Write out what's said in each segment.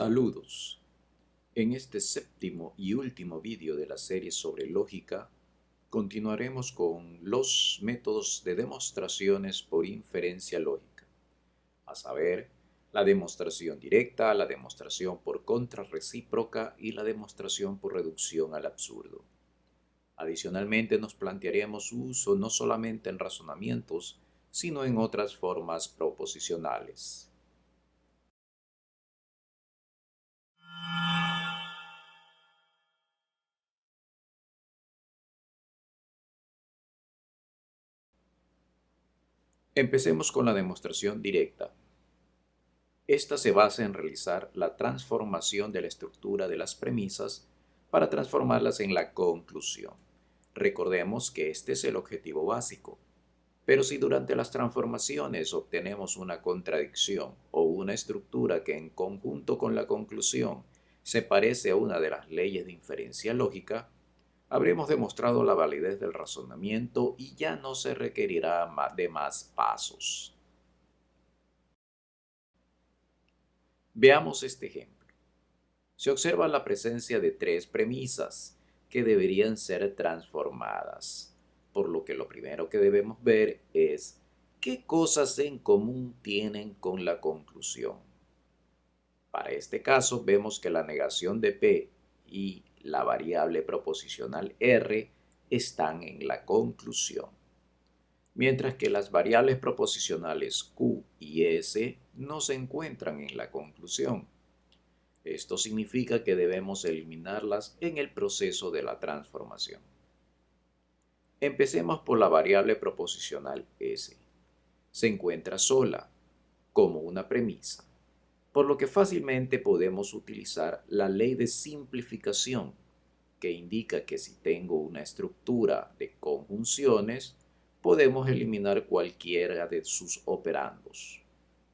Saludos. En este séptimo y último vídeo de la serie sobre lógica, continuaremos con los métodos de demostraciones por inferencia lógica, a saber, la demostración directa, la demostración por contrarrecíproca y la demostración por reducción al absurdo. Adicionalmente, nos plantearemos su uso no solamente en razonamientos, sino en otras formas proposicionales. Empecemos con la demostración directa. Esta se basa en realizar la transformación de la estructura de las premisas para transformarlas en la conclusión. Recordemos que este es el objetivo básico. Pero si durante las transformaciones obtenemos una contradicción o una estructura que en conjunto con la conclusión se parece a una de las leyes de inferencia lógica, habremos demostrado la validez del razonamiento y ya no se requerirá de más pasos. Veamos este ejemplo. Se observa la presencia de tres premisas que deberían ser transformadas, por lo que lo primero que debemos ver es qué cosas en común tienen con la conclusión. Para este caso vemos que la negación de P y la variable proposicional R están en la conclusión, mientras que las variables proposicionales Q y S no se encuentran en la conclusión. Esto significa que debemos eliminarlas en el proceso de la transformación. Empecemos por la variable proposicional S. Se encuentra sola, como una premisa, por lo que fácilmente podemos utilizar la ley de simplificación, que indica que si tengo una estructura de conjunciones, podemos eliminar cualquiera de sus operandos.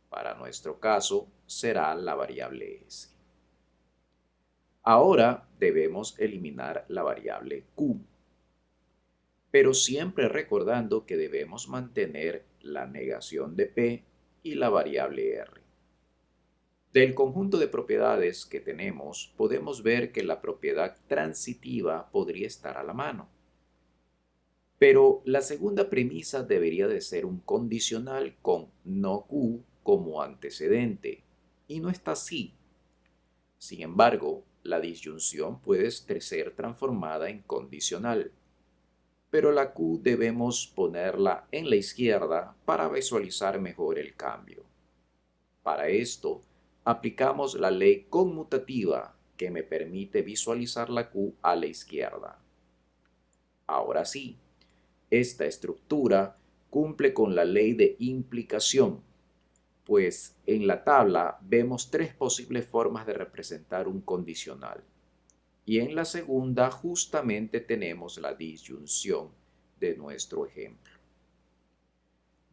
Para nuestro caso, será la variable S. Ahora debemos eliminar la variable Q, pero siempre recordando que debemos mantener la negación de P y la variable R. Del conjunto de propiedades que tenemos, podemos ver que la propiedad transitiva podría estar a la mano. Pero la segunda premisa debería de ser un condicional con no Q como antecedente, y no está así. Sin embargo, la disyunción puede ser transformada en condicional, pero la Q debemos ponerla en la izquierda para visualizar mejor el cambio. Para esto, aplicamos la ley conmutativa que me permite visualizar la Q a la izquierda. Ahora sí, esta estructura cumple con la ley de implicación, pues en la tabla vemos tres posibles formas de representar un condicional. Y en la segunda justamente tenemos la disyunción de nuestro ejemplo.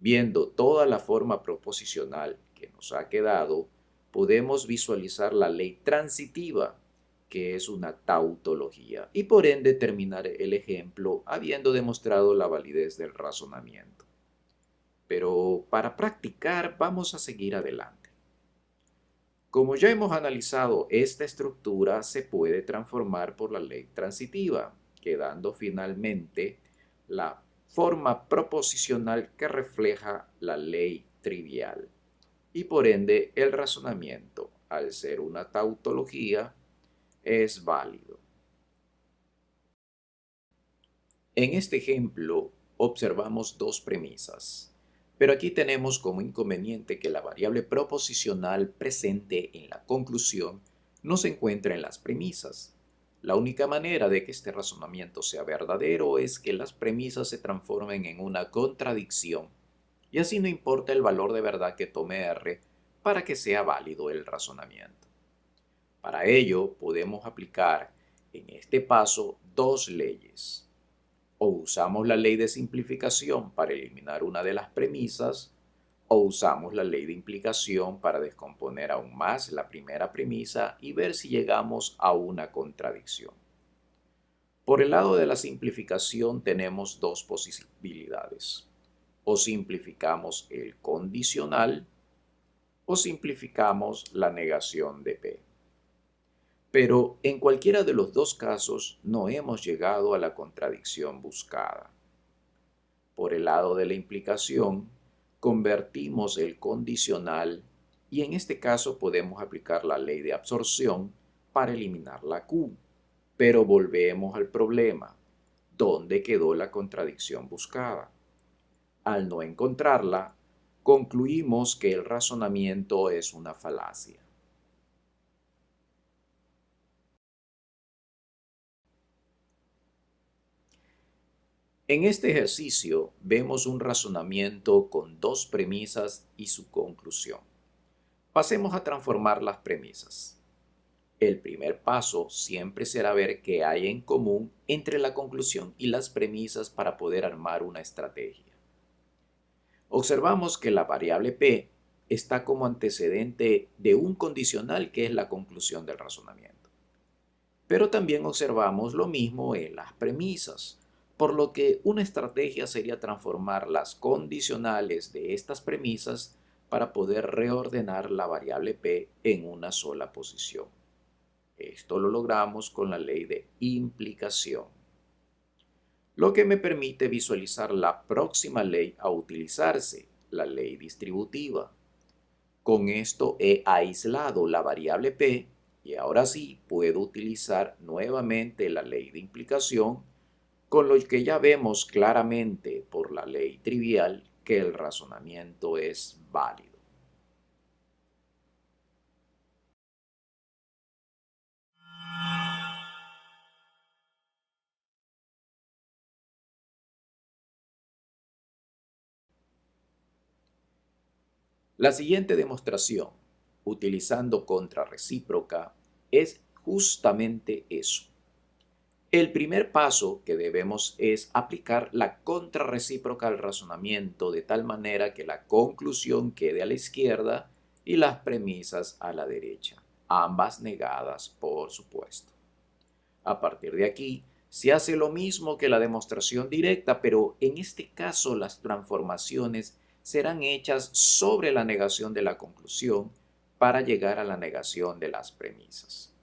Viendo toda la forma proposicional que nos ha quedado, podemos visualizar la ley transitiva, que es una tautología, y por ende terminar el ejemplo habiendo demostrado la validez del razonamiento. Pero para practicar vamos a seguir adelante. Como ya hemos analizado, esta estructura se puede transformar por la ley transitiva, quedando finalmente la forma proposicional que refleja la ley trivial. Y por ende, el razonamiento, al ser una tautología, es válido. En este ejemplo, observamos dos premisas. Pero aquí tenemos como inconveniente que la variable proposicional presente en la conclusión no se encuentra en las premisas. La única manera de que este razonamiento sea verdadero es que las premisas se transformen en una contradicción, y así no importa el valor de verdad que tome R para que sea válido el razonamiento. Para ello, podemos aplicar en este paso dos leyes. O usamos la ley de simplificación para eliminar una de las premisas, o usamos la ley de implicación para descomponer aún más la primera premisa y ver si llegamos a una contradicción. Por el lado de la simplificación tenemos dos posibilidades. O simplificamos el condicional o simplificamos la negación de P. Pero en cualquiera de los dos casos no hemos llegado a la contradicción buscada. Por el lado de la implicación, convertimos el condicional y en este caso podemos aplicar la ley de absorción para eliminar la Q. Pero volvemos al problema. ¿Dónde quedó la contradicción buscada? Al no encontrarla, concluimos que el razonamiento es una falacia. En este ejercicio vemos un razonamiento con dos premisas y su conclusión. Pasemos a transformar las premisas. El primer paso siempre será ver qué hay en común entre la conclusión y las premisas para poder armar una estrategia. Observamos que la variable P está como antecedente de un condicional que es la conclusión del razonamiento. Pero también observamos lo mismo en las premisas, por lo que una estrategia sería transformar las condicionales de estas premisas para poder reordenar la variable P en una sola posición. Esto lo logramos con la ley de implicación, lo que me permite visualizar la próxima ley a utilizarse, la ley distributiva. Con esto he aislado la variable P y ahora sí puedo utilizar nuevamente la ley de implicación, con lo que ya vemos claramente por la ley trivial que el razonamiento es válido. La siguiente demostración, utilizando contrarrecíproca, es justamente eso. El primer paso que debemos es aplicar la contrarrecíproca al razonamiento de tal manera que la conclusión quede a la izquierda y las premisas a la derecha, ambas negadas, por supuesto. A partir de aquí, se hace lo mismo que la demostración directa, pero en este caso las transformaciones serán hechas sobre la negación de la conclusión para llegar a la negación de las premisas.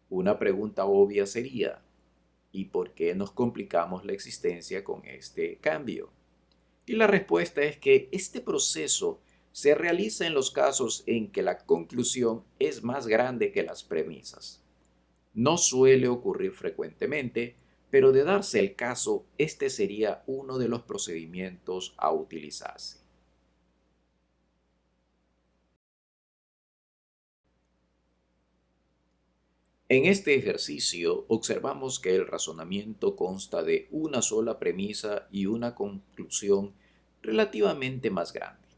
Una pregunta obvia sería, ¿y por qué nos complicamos la existencia con este cambio? Y la respuesta es que este proceso se realiza en los casos en que la conclusión es más grande que las premisas. No suele ocurrir frecuentemente, pero de darse el caso, este sería uno de los procedimientos a utilizarse. En este ejercicio observamos que el razonamiento consta de una sola premisa y una conclusión relativamente más grande.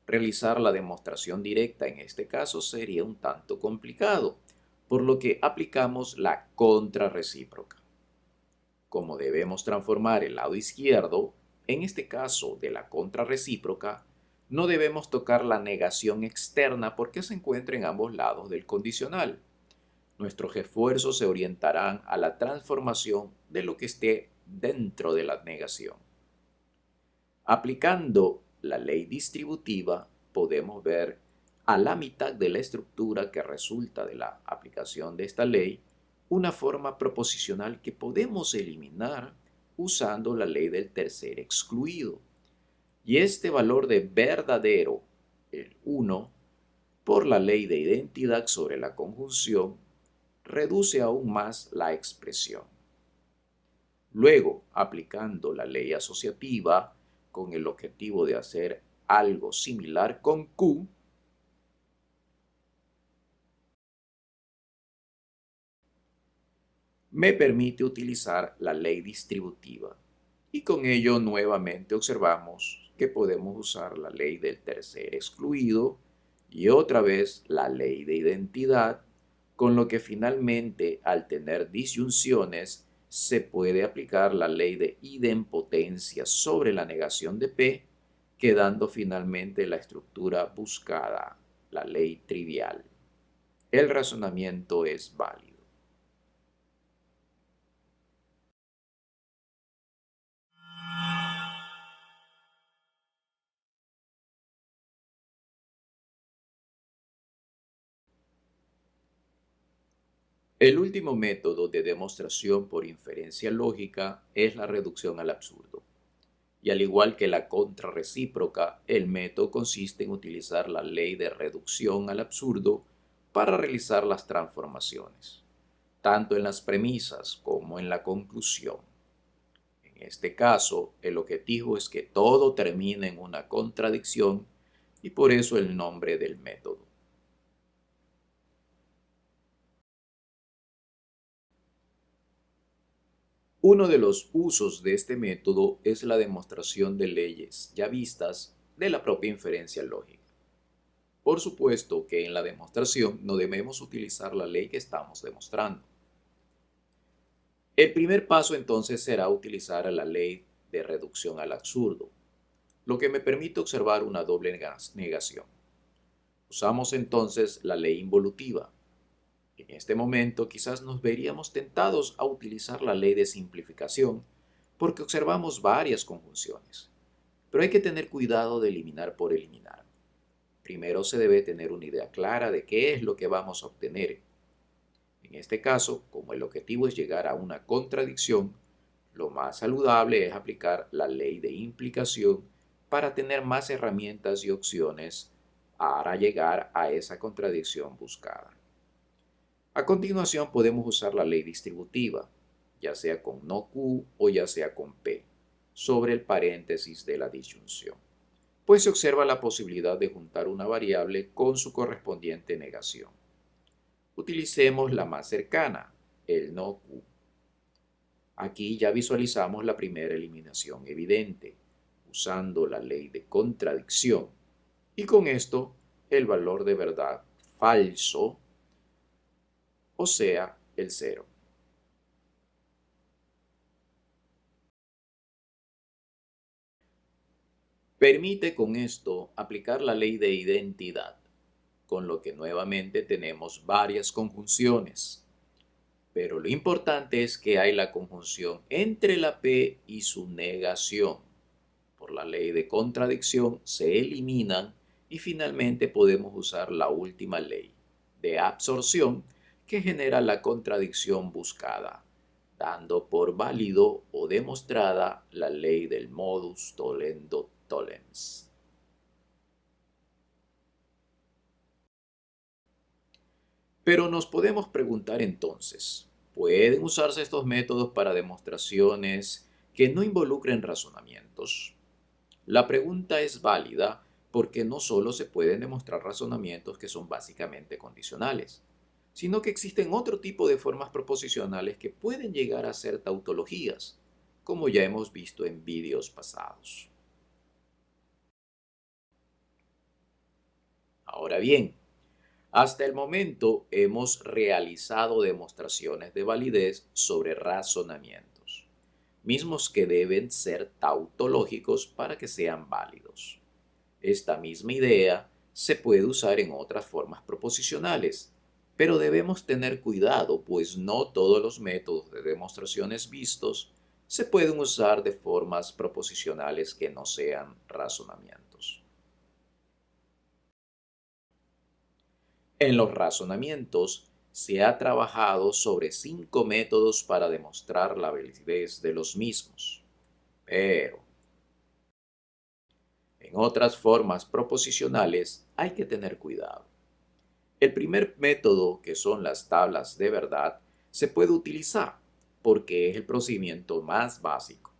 Realizar la demostración directa en este caso sería un tanto complicado, por lo que aplicamos la contrarrecíproca. Como debemos transformar el lado izquierdo, en este caso de la contrarrecíproca, no debemos tocar la negación externa porque se encuentra en ambos lados del condicional. Nuestros esfuerzos se orientarán a la transformación de lo que esté dentro de la negación. Aplicando la ley distributiva, podemos ver a la mitad de la estructura que resulta de la aplicación de esta ley una forma proposicional que podemos eliminar usando la ley del tercer excluido. Y este valor de verdadero, el 1, por la ley de identidad sobre la conjunción, reduce aún más la expresión. Luego, aplicando la ley asociativa con el objetivo de hacer algo similar con Q, me permite utilizar la ley distributiva. Y con ello nuevamente observamos que podemos usar la ley del tercer excluido y otra vez la ley de identidad, con lo que finalmente al tener disyunciones se puede aplicar la ley de idempotencia sobre la negación de P, quedando finalmente la estructura buscada, la ley trivial. El razonamiento es válido. El último método de demostración por inferencia lógica es la reducción al absurdo. Y al igual que la contrarrecíproca, el método consiste en utilizar la ley de reducción al absurdo para realizar las transformaciones, tanto en las premisas como en la conclusión. En este caso, el objetivo es que todo termine en una contradicción y por eso el nombre del método. Uno de los usos de este método es la demostración de leyes ya vistas de la propia inferencia lógica. Por supuesto que en la demostración no debemos utilizar la ley que estamos demostrando. El primer paso entonces será utilizar la ley de reducción al absurdo, lo que me permite observar una doble negación. Usamos entonces la ley involutiva. En este momento quizás nos veríamos tentados a utilizar la ley de simplificación porque observamos varias conjunciones, pero hay que tener cuidado de eliminar por eliminar. Primero se debe tener una idea clara de qué es lo que vamos a obtener. En este caso, como el objetivo es llegar a una contradicción, lo más saludable es aplicar la ley de implicación para tener más herramientas y opciones para llegar a esa contradicción buscada. A continuación podemos usar la ley distributiva, ya sea con no Q o ya sea con P, sobre el paréntesis de la disyunción, pues se observa la posibilidad de juntar una variable con su correspondiente negación. Utilicemos la más cercana, el no Q. Aquí ya visualizamos la primera eliminación evidente, usando la ley de contradicción, y con esto el valor de verdad falso, o sea, el cero. Permite con esto aplicar la ley de identidad, con lo que nuevamente tenemos varias conjunciones. Pero lo importante es que hay la conjunción entre la P y su negación. Por la ley de contradicción se eliminan y finalmente podemos usar la última ley de absorción que genera la contradicción buscada, dando por válido o demostrada la ley del modus tollendo tollens. Pero nos podemos preguntar entonces, ¿pueden usarse estos métodos para demostraciones que no involucren razonamientos? La pregunta es válida porque no solo se pueden demostrar razonamientos que son básicamente condicionales, sino que existen otro tipo de formas proposicionales que pueden llegar a ser tautologías, como ya hemos visto en vídeos pasados. Ahora bien, hasta el momento hemos realizado demostraciones de validez sobre razonamientos, mismos que deben ser tautológicos para que sean válidos. Esta misma idea se puede usar en otras formas proposicionales, pero debemos tener cuidado, pues no todos los métodos de demostraciones vistos se pueden usar de formas proposicionales que no sean razonamientos. En los razonamientos se ha trabajado sobre 5 métodos para demostrar la validez de los mismos, pero en otras formas proposicionales hay que tener cuidado. El primer método, que son las tablas de verdad, se puede utilizar porque es el procedimiento más básico.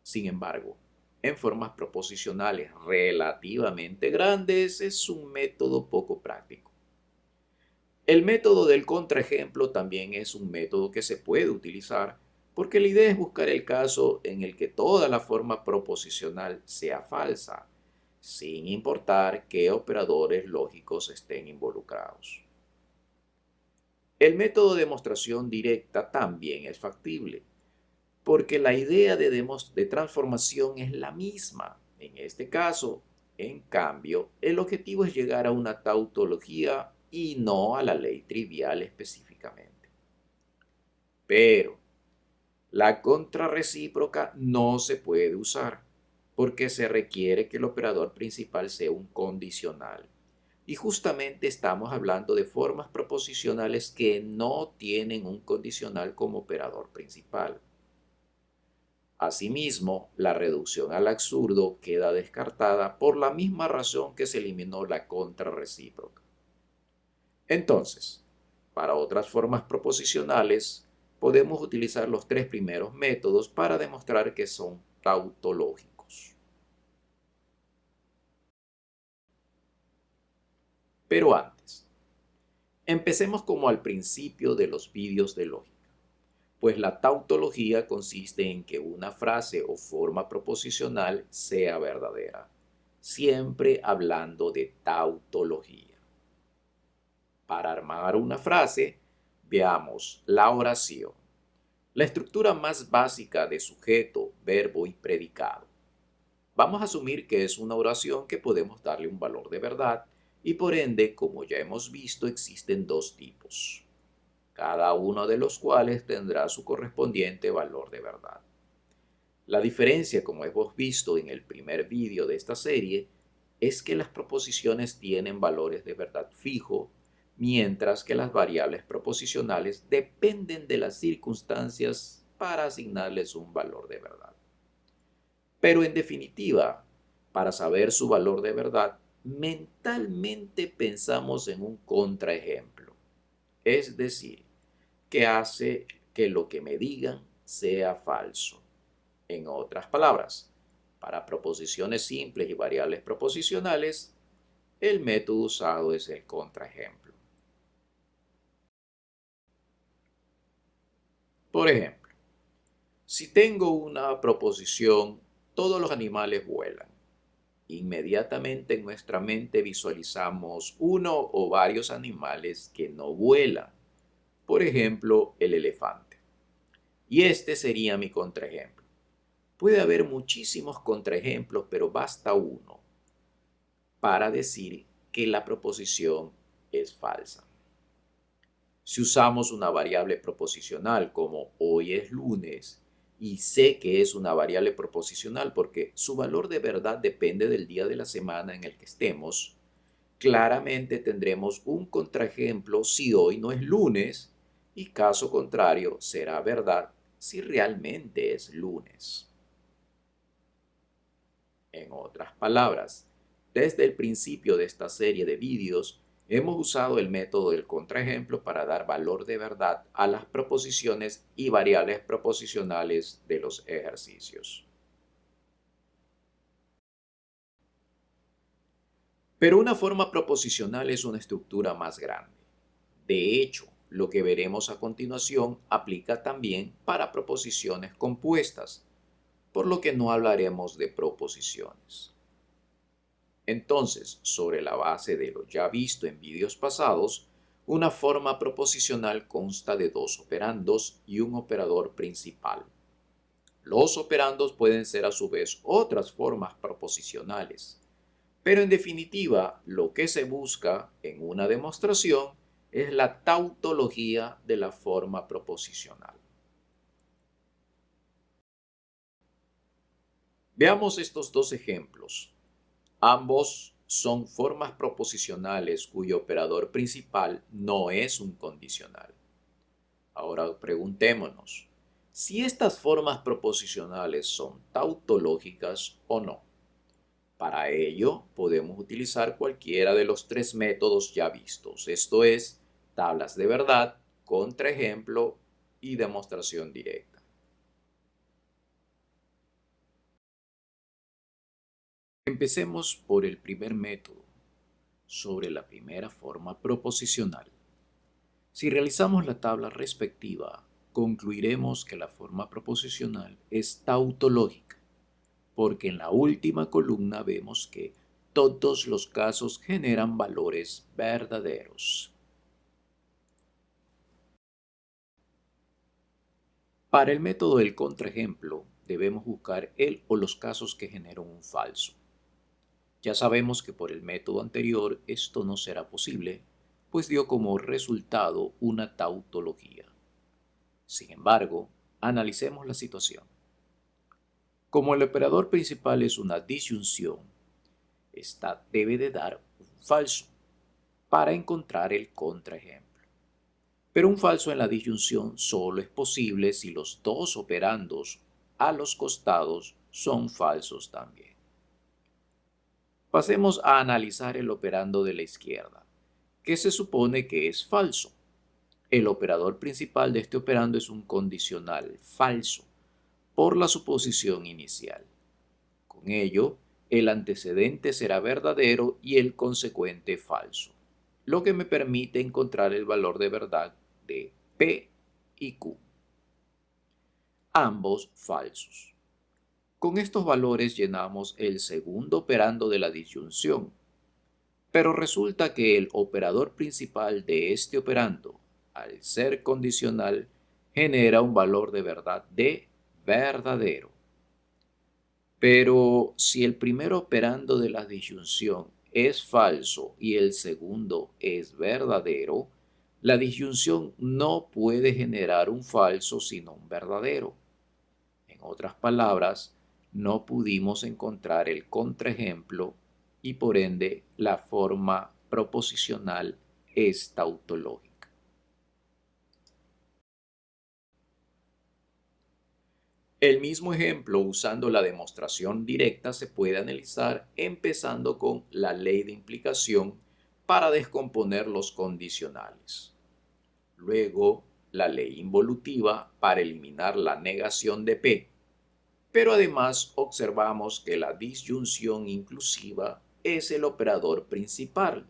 Sin embargo, en formas proposicionales relativamente grandes es un método poco práctico. El método del contraejemplo también es un método que se puede utilizar porque la idea es buscar el caso en el que toda la forma proposicional sea falsa, sin importar qué operadores lógicos estén involucrados. El método de demostración directa también es factible, porque la idea de transformación es la misma. En este caso, en cambio, el objetivo es llegar a una tautología y no a la ley trivial específicamente. Pero la contrarrecíproca no se puede usar porque se requiere que el operador principal sea un condicional, Y justamente estamos hablando de formas proposicionales que no tienen un condicional como operador principal. Asimismo, la reducción al absurdo queda descartada por la misma razón que se eliminó la contrarrecíproca. Entonces, para otras formas proposicionales, podemos utilizar los tres primeros métodos para demostrar que son tautológicos. Pero antes, empecemos como al principio de los vídeos de lógica, pues la tautología consiste en que una frase o forma proposicional sea verdadera, siempre hablando de tautología. Para armar una frase, veamos la oración, la estructura más básica de sujeto, verbo y predicado. Vamos a asumir que es una oración que podemos darle un valor de verdad y por ende, como ya hemos visto, existen dos tipos, cada uno de los cuales tendrá su correspondiente valor de verdad. La diferencia, como hemos visto en el primer vídeo de esta serie, es que las proposiciones tienen valores de verdad fijo, mientras que las variables proposicionales dependen de las circunstancias para asignarles un valor de verdad. Pero en definitiva, para saber su valor de verdad, mentalmente pensamos en un contraejemplo, es decir, que hace que lo que me digan sea falso. En otras palabras, para proposiciones simples y variables proposicionales, el método usado es el contraejemplo. Por ejemplo, si tengo una proposición, todos los animales vuelan. Inmediatamente en nuestra mente visualizamos uno o varios animales que no vuelan. Por ejemplo, el elefante. Y este sería mi contraejemplo. Puede haber muchísimos contraejemplos, pero basta uno para decir que la proposición es falsa. Si usamos una variable proposicional como hoy es lunes, y sé que es una variable proposicional porque su valor de verdad depende del día de la semana en el que estemos, claramente tendremos un contraejemplo si hoy no es lunes y caso contrario será verdad si realmente es lunes. En otras palabras, desde el principio de esta serie de vídeos, hemos usado el método del contraejemplo para dar valor de verdad a las proposiciones y variables proposicionales de los ejercicios. Pero una forma proposicional es una estructura más grande. De hecho, lo que veremos a continuación aplica también para proposiciones compuestas, por lo que no hablaremos de proposiciones. Entonces, sobre la base de lo ya visto en vídeos pasados, una forma proposicional consta de dos operandos y un operador principal. Los operandos pueden ser a su vez otras formas proposicionales, pero en definitiva lo que se busca en una demostración es la tautología de la forma proposicional. Veamos estos dos ejemplos. Ambos son formas proposicionales cuyo operador principal no es un condicional. Ahora preguntémonos, si estas formas proposicionales son tautológicas o no. Para ello, podemos utilizar cualquiera de los tres métodos ya vistos, esto es, tablas de verdad, contraejemplo y demostración directa. Empecemos por el primer método, sobre la primera forma proposicional. Si realizamos la tabla respectiva, concluiremos que la forma proposicional es tautológica, porque en la última columna vemos que todos los casos generan valores verdaderos. Para el método del contraejemplo, debemos buscar el o los casos que generan un falso. Ya sabemos que por el método anterior esto no será posible, pues dio como resultado una tautología. Sin embargo, analicemos la situación. Como el operador principal es una disyunción, esta debe de dar un falso. para encontrar el contraejemplo. Pero un falso en la disyunción solo es posible si los dos operandos a los costados son falsos también. Pasemos a analizar el operando de la izquierda, que se supone que es falso. El operador principal de este operando es un condicional falso por la suposición inicial. Con ello, el antecedente será verdadero y el consecuente falso, lo que me permite encontrar el valor de verdad de P y Q, ambos falsos. Con estos valores llenamos el segundo operando de la disyunción, pero resulta que el operador principal de este operando, al ser condicional, genera un valor de verdad de verdadero. Pero si el primer operando de la disyunción es falso y el segundo es verdadero, la disyunción no puede generar un falso sino un verdadero. En otras palabras, no pudimos encontrar el contraejemplo y por ende la forma proposicional es tautológica. El mismo ejemplo usando la demostración directa se puede analizar empezando con la ley de implicación para descomponer los condicionales. Luego, la ley involutiva para eliminar la negación de P. Pero además observamos que la disyunción inclusiva es el operador principal,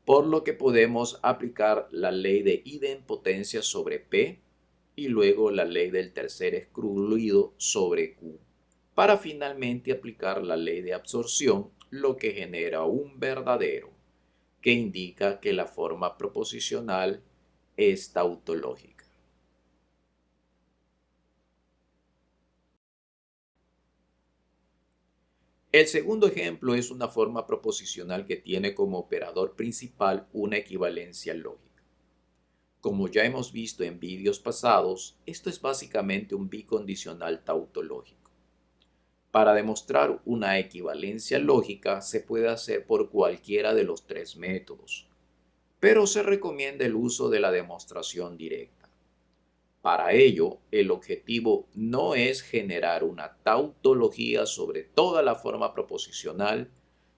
por lo que podemos aplicar la ley de idempotencia sobre P y luego la ley del tercer excluido sobre Q, para finalmente aplicar la ley de absorción, lo que genera un verdadero, que indica que la forma proposicional es tautológica. El segundo ejemplo es una forma proposicional que tiene como operador principal una equivalencia lógica. Como ya hemos visto en vídeos pasados, esto es básicamente un bicondicional tautológico. Para demostrar una equivalencia lógica se puede hacer por cualquiera de los tres métodos, pero se recomienda el uso de la demostración directa. Para ello, el objetivo no es generar una tautología sobre toda la forma proposicional,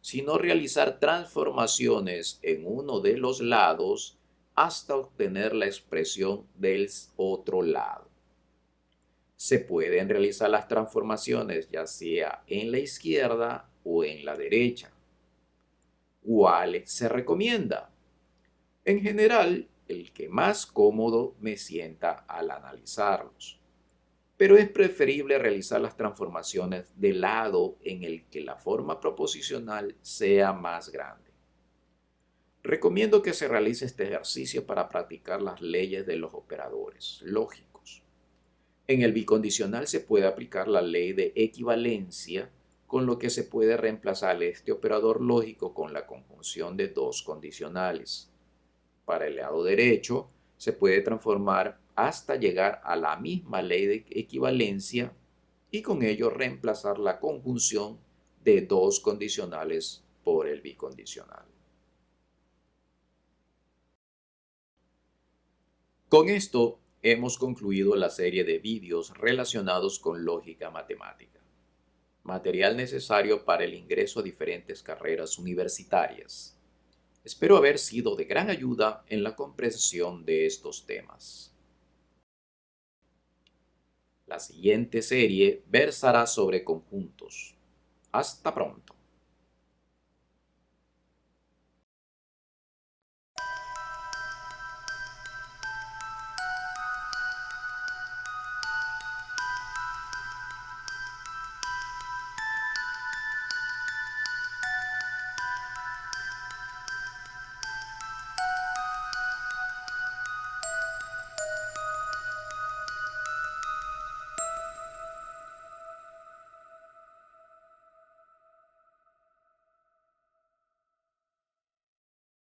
sino realizar transformaciones en uno de los lados hasta obtener la expresión del otro lado. Se pueden realizar las transformaciones ya sea en la izquierda o en la derecha. ¿Cuál se recomienda? En general, el que más cómodo me sienta al analizarlos. Pero es preferible realizar las transformaciones del lado en el que la forma proposicional sea más grande. Recomiendo que se realice este ejercicio para practicar las leyes de los operadores lógicos. En el bicondicional se puede aplicar la ley de equivalencia, con lo que se puede reemplazar este operador lógico con la conjunción de dos condicionales. Para el lado derecho, se puede transformar hasta llegar a la misma ley de equivalencia y con ello reemplazar la conjunción de dos condicionales por el bicondicional. Con esto hemos concluido la serie de vídeos relacionados con lógica matemática, material necesario para el ingreso a diferentes carreras universitarias. Espero haber sido de gran ayuda en la comprensión de estos temas. La siguiente serie versará sobre conjuntos. Hasta pronto.